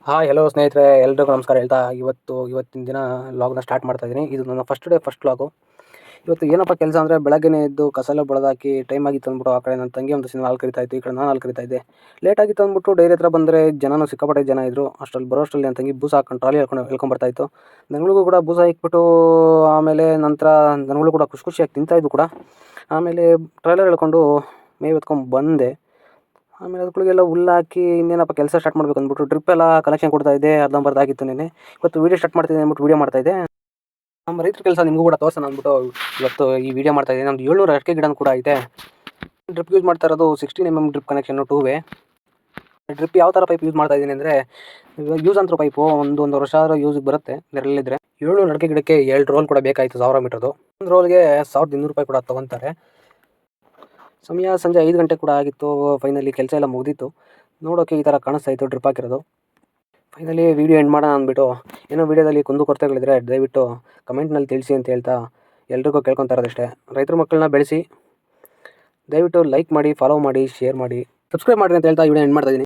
Hello ಸ್ನೇಹಿತರೆ, ಎಲ್ರಿಗೂ ನಮಸ್ಕಾರ ಹೇಳ್ತಾ ಇವತ್ತಿನ ದಿನ ಲಾಗ್ನ ಸ್ಟಾರ್ಟ್ ಮಾಡ್ತಾ ಇದ್ದೀನಿ. ಇದು ನನ್ನ ಫಸ್ಟ್ ಲಾಗು. ಇವತ್ತು ಏನಪ್ಪ ಕೆಲಸ ಅಂದರೆ, ಬೆಳಗ್ಗೆನೇ ಎದ್ದು ಕಸ ಎಲ್ಲ ಬೆಳೆದಾಕಿ ಟೈಮ್ ಆಗಿತ್ತು ಅಂದ್ಬಿಟ್ಟು ಆ ಕಡೆ ನನ್ನ ತಂಗಿ ಒಂದು ದಿನ ಹಾಲು ಕರಿತಾ ಇತ್ತು, ಈ ಕಡೆ ನಾನು ಹಾಲು ಕರಿತಾ ಇದ್ದೆ. ಲೇಟ್ ಆಗಿತ್ತು ಅಂದ್ಬಿಟ್ಟು ಡೈರಿ ಹತ್ರ ಬಂದರೆ ಜನನೂ ಸಿಕ್ಕಾಪಟ್ಟೆ ಜನ ಇದ್ದರು. ಅಷ್ಟರಲ್ಲಿ ಬರೋಷ್ಟರಲ್ಲಿ ನನ್ನ ತಂಗಿ ಬೂಸ ಹಾಕೊಂಡು ಟ್ರಾಲಿ ಹೇಳ್ಕೊಂಬರ್ತಾಯಿತ್ತು. ದನಗಳಿಗೂ ಕೂಡ ಬೂಸ ಇಕ್ಬಿಟ್ಟು ಆಮೇಲೆ ನಂತರ ದನಗಳು ಕೂಡ ಖುಷಿಯಾಗಿ ತಿಂತಾಯಿದ್ದು ಕೂಡ. ಆಮೇಲೆ ಟ್ರಾಲರ್ ಹೇಳ್ಕೊಂಡು ಮೇವು ಎತ್ಕೊಂಡು ಬಂದೆ. ಆಮೇಲೆ ಅದಕ್ಗಳಿಗೆಲ್ಲ ಹುಲ್ಲಾಕಿ ಇನ್ನೇನಪ್ಪ ಕೆಲಸ ಸ್ಟಾರ್ಟ್ ಮಾಡಬೇಕು ಅಂದ್ಬಿಟ್ಟು ಡ್ರಿಪ್ ಎಲ್ಲ ಕಲೆಕ್ಷನ್ ಕೊಡ್ತಾ ಇದ್ದೆ. ಅರ್ಧಂಬರ್ಧ ನೆನ್ನೆ. ಇವತ್ತು ವೀಡಿಯೋ ಸ್ಟಾರ್ಟ್ ಮಾಡ್ತಿದ್ದೆ ಅಂದ್ಬಿಟ್ಟು ವೀಡಿಯೋ ಮಾಡ್ತಾಯಿದ್ದೆ. ನಮ್ಮ ರೈತರ ಕೆಲಸ ನಿಮಗೂ ಕೂಡ ತೋರಿಸೋಣ ಅಂದ್ಬಿಟ್ಟು ಇವತ್ತು ಈ ವಿಡಿಯೋ ಮಾಡ್ತಾಯಿದ್ದೆ. ನಮ್ಮದು 700 ಅಡಿಕೆ ಗಿಡ ಕೂಡ ಐತೆ. ಡ್ರಿಪ್ ಯೂಸ್ ಮಾಡ್ತಾ ಇರೋದು 16 mm drip connection 2 way. Drip ಯಾವ ಥರ ಪೈಪ್ ಯೂಸ್ ಮಾಡ್ತಾ ಇದ್ದೀನಿ ಅಂದರೆ, ಯೂಸ್ ಅಂತರ ಪೈಪು ಒಂದೂವರೆ ವರ್ಷ ಆದರೂ ಯೂಸಿಗೆ ಬರುತ್ತೆ ನೆರಳಿದ್ರೆ. 700 ಅಡಿಕೆ ಗಿಡಕ್ಕೆ 2 ರೋಲ್ ಕೂಡ ಬೇಕಾಯಿತು, 1000 ಮೀಟರ್ದು. ಒಂದು ರೋಲ್ಗೆ 1200 ರೂಪಾಯಿ ಕೂಡ ತೊಗೊತಾರೆ. ಸಮಯ ಸಂಜೆ 5 ಗಂಟೆ ಕೂಡ ಆಗಿತ್ತು. ಫೈನಲಿ ಕೆಲಸ ಎಲ್ಲ ಮುಗಿದಿತ್ತು. ನೋಡೋಕ್ಕೆ ಈ ಥರ ಕಾಣಿಸ್ತಾ ಇತ್ತು ಡ್ರಿಪ್ ಹಾಕಿರೋದು. ಫೈನಲಿ ವೀಡಿಯೋ ಎಂಡ್ ಮಾಡೋಣ ಅಂದ್ಬಿಟ್ಟು, ಏನೋ ವೀಡಿಯೋದಲ್ಲಿ ಕೊರತೆಗಳಿದ್ರೆ ದಯವಿಟ್ಟು ಕಮೆಂಟ್ನಲ್ಲಿ ತಿಳಿಸಿ ಅಂತ ಹೇಳ್ತಾ ಎಲ್ರಿಗೂ ಕೇಳ್ಕೊತಾ ಇರೋದಷ್ಟೇ. ರೈತರ ಮಕ್ಕಳನ್ನ ಬೆಳೆಸಿ, ದಯವಿಟ್ಟು ಲೈಕ್ ಮಾಡಿ, ಫಾಲೋ ಮಾಡಿ, ಶೇರ್ ಮಾಡಿ, ಸಬ್ಸ್ಕ್ರೈಬ್ ಮಾಡಿರಿ ಅಂತ ಹೇಳ್ತಾ ವಿಡಿಯೋ ಎಂಡ್ ಮಾಡ್ತಾಯಿದ್ದೀನಿ.